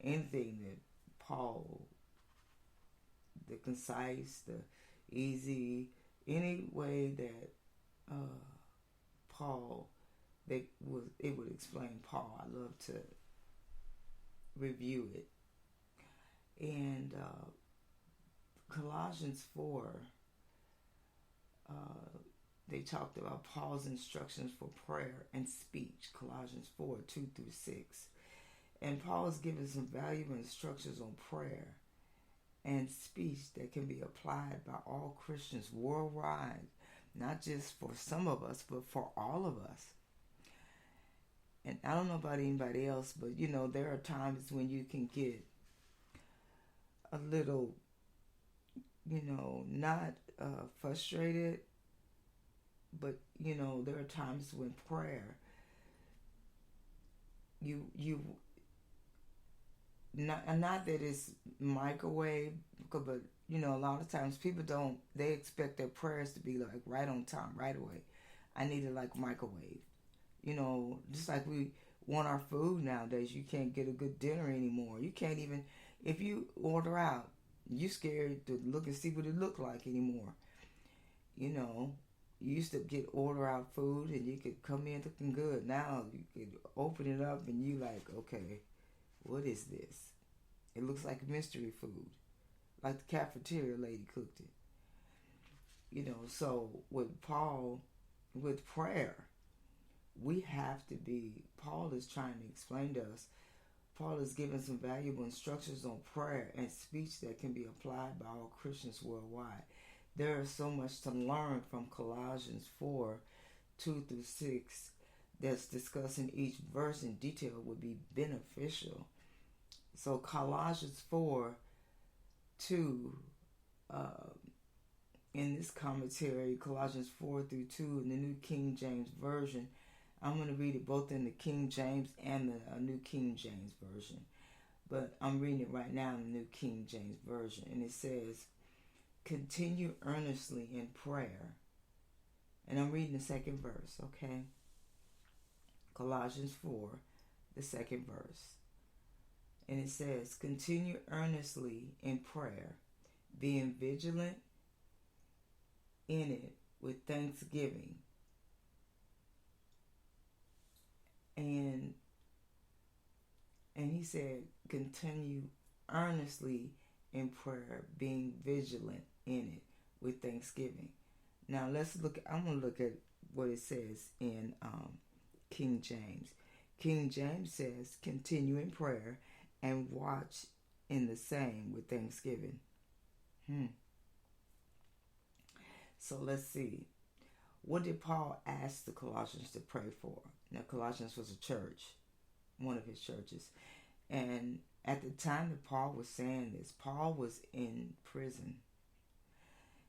anything that Paul, the concise, the easy, any way that Paul, it would explain Paul. I love to review it. And Colossians 4, uh, they talked about Paul's instructions for prayer and speech. Colossians 4, 2 through 6. And Paul is giving some valuable instructions on prayer and speech that can be applied by all Christians worldwide, not just for some of us, but for all of us. And I don't know about anybody else, but there are times when you can get a little, not frustrated, but there are times when prayer, you not that it's microwave, but a lot of times people they expect their prayers to be like right on time, right away. I need it like microwave. Just like we want our food nowadays. You can't get a good dinner anymore. You can't even, if you order out, you're scared to look and see what it look like anymore. You used to order out food and you could come in looking good. Now you could open it up and you like, okay, what is this? It looks like mystery food, like the cafeteria lady cooked it. So with Paul, with prayer, we have to be, Paul is trying to explain to us, Paul is giving some valuable instructions on prayer and speech that can be applied by all Christians worldwide. There is so much to learn from Colossians 4, 2 through 6, that's discussing each verse in detail would be beneficial. So Colossians 4, 2, in this commentary, Colossians 4 through 2 in the New King James Version, I'm going to read it both in the King James and the New King James Version. But I'm reading it right now in the New King James Version. And it says, continue earnestly in prayer. And I'm reading the second verse, okay? Colossians 4, the second verse. And it says, continue earnestly in prayer, being vigilant in it with thanksgiving. And he said, continue earnestly in prayer, being vigilant in it with thanksgiving. Now I'm going to look at what it says in King James. King James says, continue in prayer and watch in the same with thanksgiving. So let's see. What did Paul ask the Colossians to pray for? Now, Colossians was a church, one of his churches. And at the time that Paul was saying this, Paul was in prison.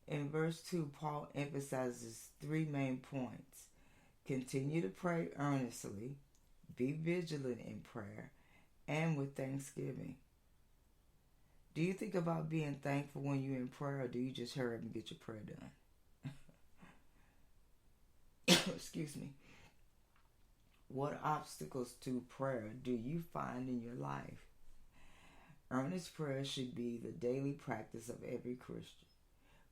In verse 2, Paul emphasizes three main points. Continue to pray earnestly, be vigilant in prayer, and with thanksgiving. Do you think about being thankful when you're in prayer, or do you just hurry up and get your prayer done? Excuse me. What obstacles to prayer do you find in your life? Earnest prayer should be the daily practice of every Christian.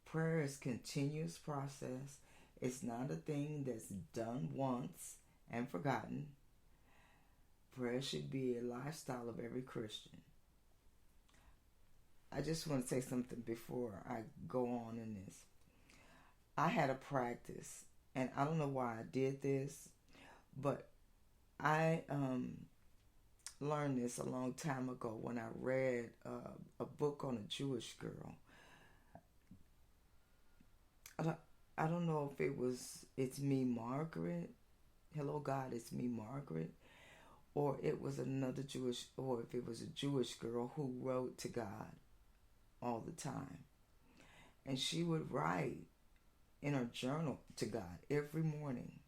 Prayer is a continuous process. It's not a thing that's done once and forgotten. Prayer should be a lifestyle of every Christian. I just want to say something before I go on in this. I had a practice, and I don't know why I did this, but I learned this a long time ago when I read a book on a Jewish girl. I don't know if It's Me, Margaret. Hello, God, It's Me, Margaret. Or it was or if it was a Jewish girl who wrote to God all the time. And she would write in her journal to God every morning.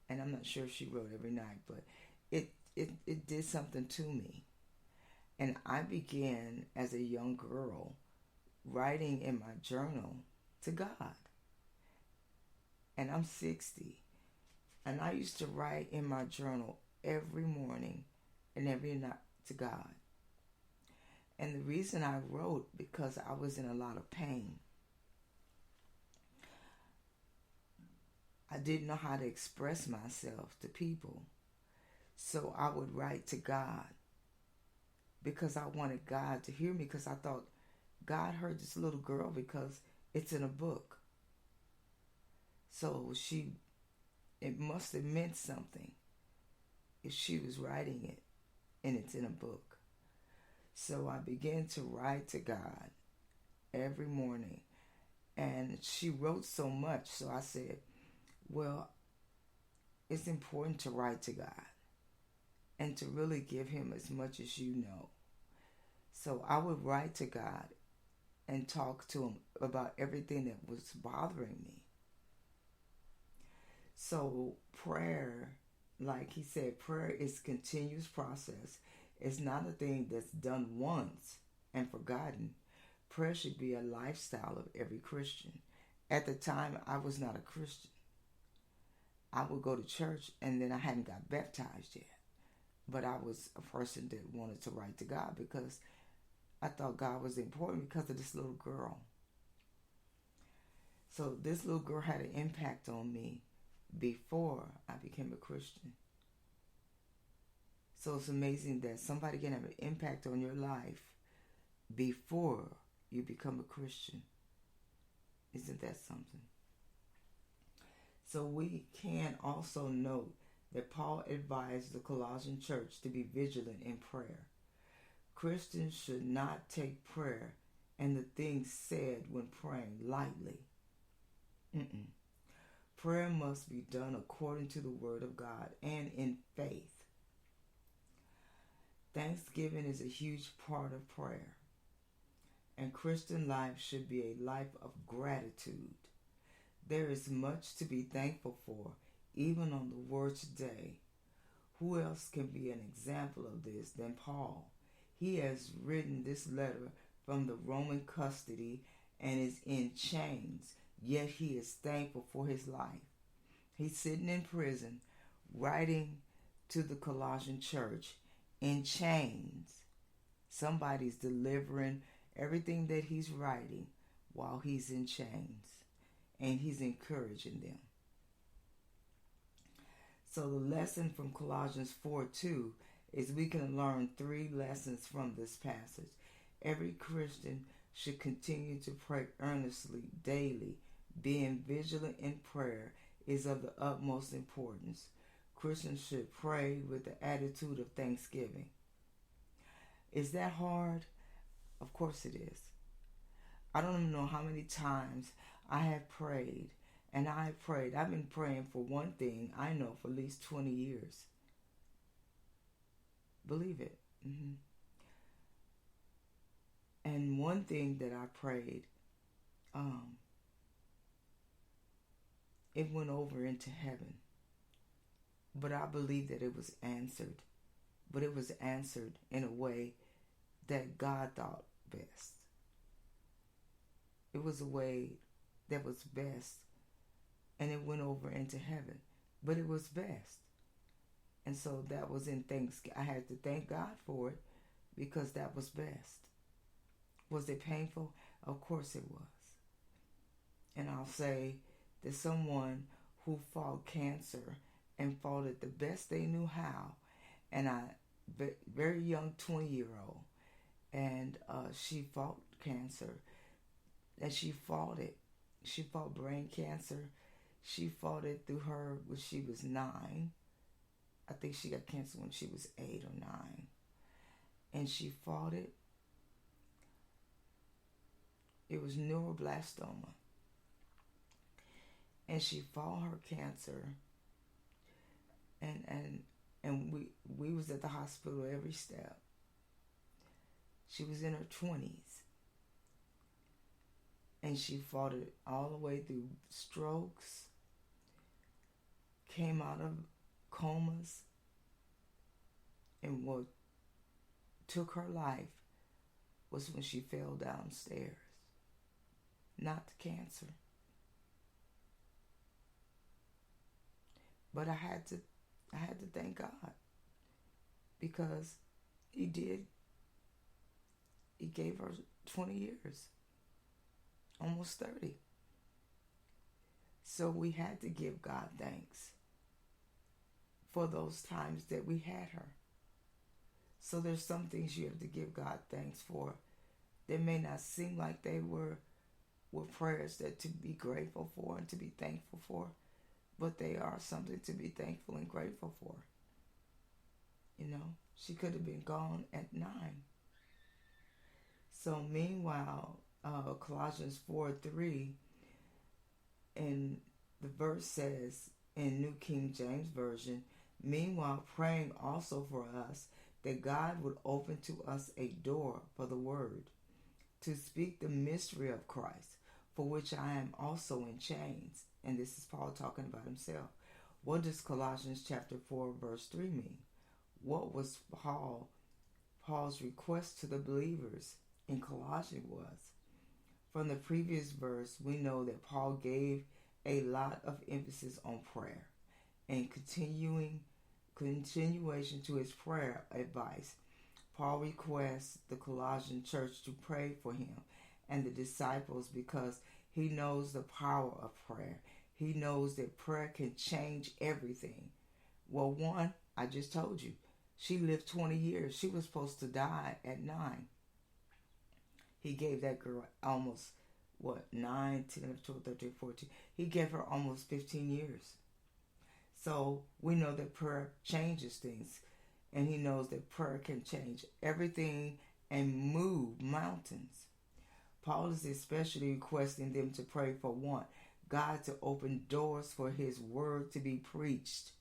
And I'm not sure if she wrote every night, but it did something to me. And I began as a young girl writing in my journal to God. And I'm 60. And I used to write in my journal every morning and every night to God. And the reason I wrote, because I was in a lot of pain. I didn't know how to express myself to people. So I would write to God because I wanted God to hear me, because I thought God heard this little girl because it's in a book. So it must have meant something if she was writing it and it's in a book. So I began to write to God every morning. And she wrote so much. So I said, well, it's important to write to God and to really give him as much as you know. So I would write to God and talk to him about everything that was bothering me. So prayer, like he said, prayer is a continuous process. It's not a thing that's done once and forgotten. Prayer should be a lifestyle of every Christian. At the time, I was not a Christian. I would go to church, and then I hadn't got baptized yet. But I was a person that wanted to write to God because I thought God was important because of this little girl. So this little girl had an impact on me before I became a Christian. So it's amazing that somebody can have an impact on your life before you become a Christian. Isn't that something? So we can also note that Paul advised the Colossian church to be vigilant in prayer. Christians should not take prayer and the things said when praying lightly. Prayer must be done according to the Word of God and in faith. Thanksgiving is a huge part of prayer. And Christian life should be a life of gratitude. There is much to be thankful for, even on the Lord's Day. Who else can be an example of this than Paul? He has written this letter from the Roman custody and is in chains, yet he is thankful for his life. He's sitting in prison, writing to the Colossian church in chains. Somebody's delivering everything that he's writing while he's in chains, and he's encouraging them. So the lesson from Colossians 4:2 is we can learn 3 lessons from this passage. Every Christian should continue to pray earnestly daily. Being vigilant in prayer is of the utmost importance. Christians should pray with the attitude of thanksgiving. Is that hard? Of course it is. I don't even know how many times I have prayed. And I've been praying for one thing, I know, for at least 20 years. Believe it. And one thing that I prayed, it went over into heaven. But I believe that it was answered. But it was answered in a way that God thought best. It was a way that was best. And it went over into heaven. But it was best. And so that was in thanksgiving. I had to thank God for it because that was best. Was it painful? Of course it was. And I'll say that someone who fought cancer and fought it the best they knew how, and very young 20-year-old, and she fought cancer, and she fought it. She fought brain cancer. She fought it through her when she was 9. I think she got cancer when she was 8 or 9. And she fought it. It was neuroblastoma. And she fought her cancer. And we was at the hospital every step. She was in her 20s. And she fought it all the way through strokes, came out of comas, and what took her life was when she fell downstairs. Not the cancer. But I had to thank God because He did. He gave her 20 years, almost 30. So we had to give God thanks for those times that we had her. So there's some things you have to give God thanks for. They may not seem like they were prayers that to be grateful for and to be thankful for, but they are something to be thankful and grateful for. You know, she could have been gone at 9. So meanwhile, Colossians 4:3, and the verse says in New King James Version, meanwhile praying also for us that God would open to us a door for the word, to speak the mystery of Christ, for which I am also in chains. And this is Paul talking about himself. What does Colossians chapter 4 verse 3 mean? What was Paul's request to the believers in Colossians was? From the previous verse, we know that Paul gave a lot of emphasis on prayer and continuation to his prayer advice. Paul requests the Colossian church to pray for him and the disciples because he knows the power of prayer. He knows that prayer can change everything. Well, one, I just told you, she lived 20 years. She was supposed to die at 9. He gave that girl almost, 9, 10, 12, 13, 14. He gave her almost 15 years. So we know that prayer changes things. And he knows that prayer can change everything and move mountains. Paul is especially requesting them to pray for one, God to open doors for his word to be preached.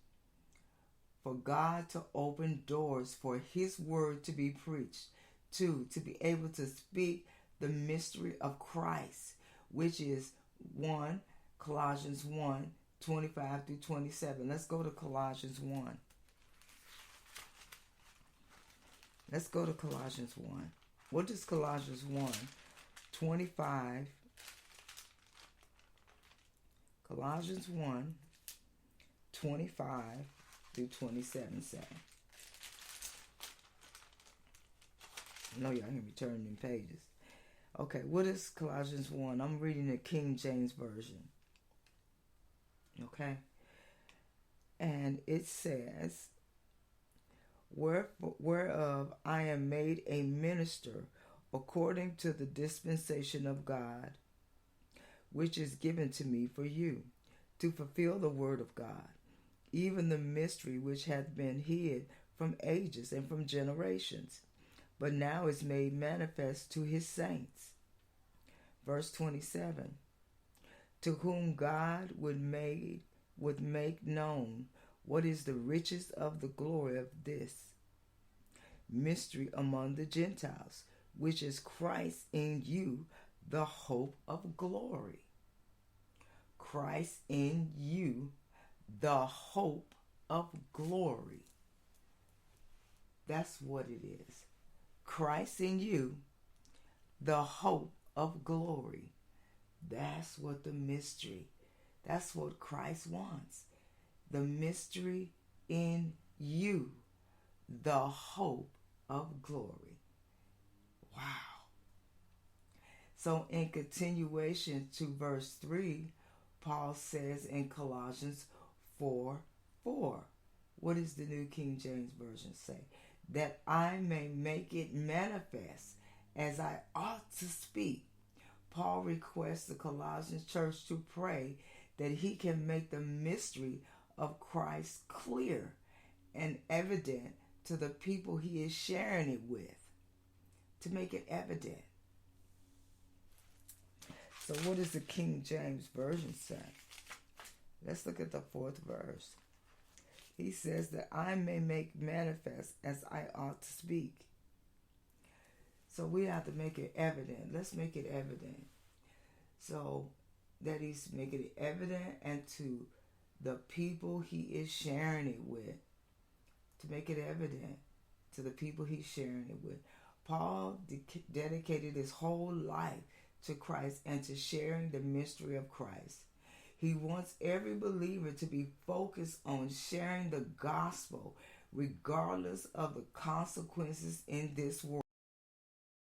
For God to open doors for his word to be preached. 2, to be able to speak the mystery of Christ, which is 1 Colossians 1, 25 through 27. Let's go to Colossians 1. Let's go to Colossians 1. What does Colossians 1, 25, Colossians 1, 25 through 27 say? I know y'all hear me turning in pages. Okay, what is Colossians 1? I'm reading the King James Version. Okay? And it says, whereof I am made a minister according to the dispensation of God, which is given to me for you, to fulfill the word of God, even the mystery which hath been hid from ages and from generations, but now is made manifest to his saints. Verse 27, to whom God would make known what is the riches of the glory of this mystery among the Gentiles, which is Christ in you, the hope of glory. Christ in you, the hope of glory. That's what it is. Christ in you, the hope of glory. That's what the mystery, that's what Christ wants. The mystery in you, the hope of glory. Wow. So in continuation to verse 3, Paul says in Colossians 4:4, what does the New King James Version say? That I may make it manifest as I ought to speak. Paul requests the Colossian church to pray that he can make the mystery of Christ clear and evident to the people he is sharing it with. To make it evident. So what does the King James Version say? Let's look at the 4th verse. He says that I may make manifest as I ought to speak. So we have to make it evident. Let's make it evident. So that he's making it evident and to the people he is sharing it with. To make it evident to the people he's sharing it with. Paul dedicated his whole life to Christ and to sharing the mystery of Christ. He wants every believer to be focused on sharing the gospel regardless of the consequences in this world.